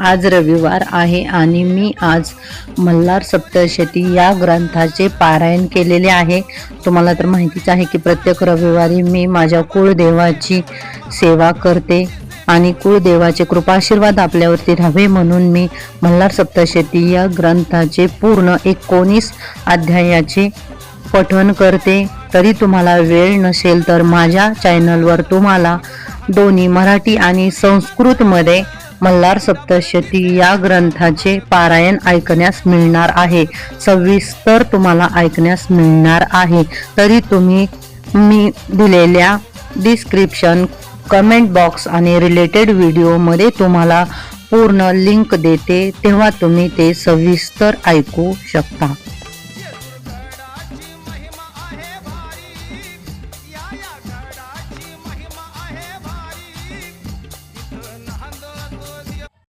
आज रविवार आहे आणि मी आज मल्हार सप्तशती या ग्रंथाचे पारायण केलेले आहे। तुम्हाला तर माहितीच आहे की प्रत्येक रविवारी मी माझ्या कुळदेवाची सेवा करते आणि कुळदेवाचे कृपाशीर्वाद आपल्यावरती राहावे म्हणून मी मल्हार सप्तशती या ग्रंथाचे पूर्ण 19 अध्यायाचे पठण करते। तरी तुम्हाला वेळ नसेल तर माझ्या चॅनलवर तुम्हाला दोन्ही मराठी आणि संस्कृतमध्ये मल्हार सप्तशती या ग्रंथाचे पारायण ऐकण्यास मिळणार आहे। सविस्तर तुम्हाला ऐकण्यास मिळणार आहे। तरी तुम्ही मी दिलेल्या डिस्क्रिप्शन, कमेंट बॉक्स आणि रिलेटेड व्हिडिओमध्ये तुम्हाला पूर्ण लिंक देते, तेव्हा तुम्ही ते सविस्तर ऐकू शकता।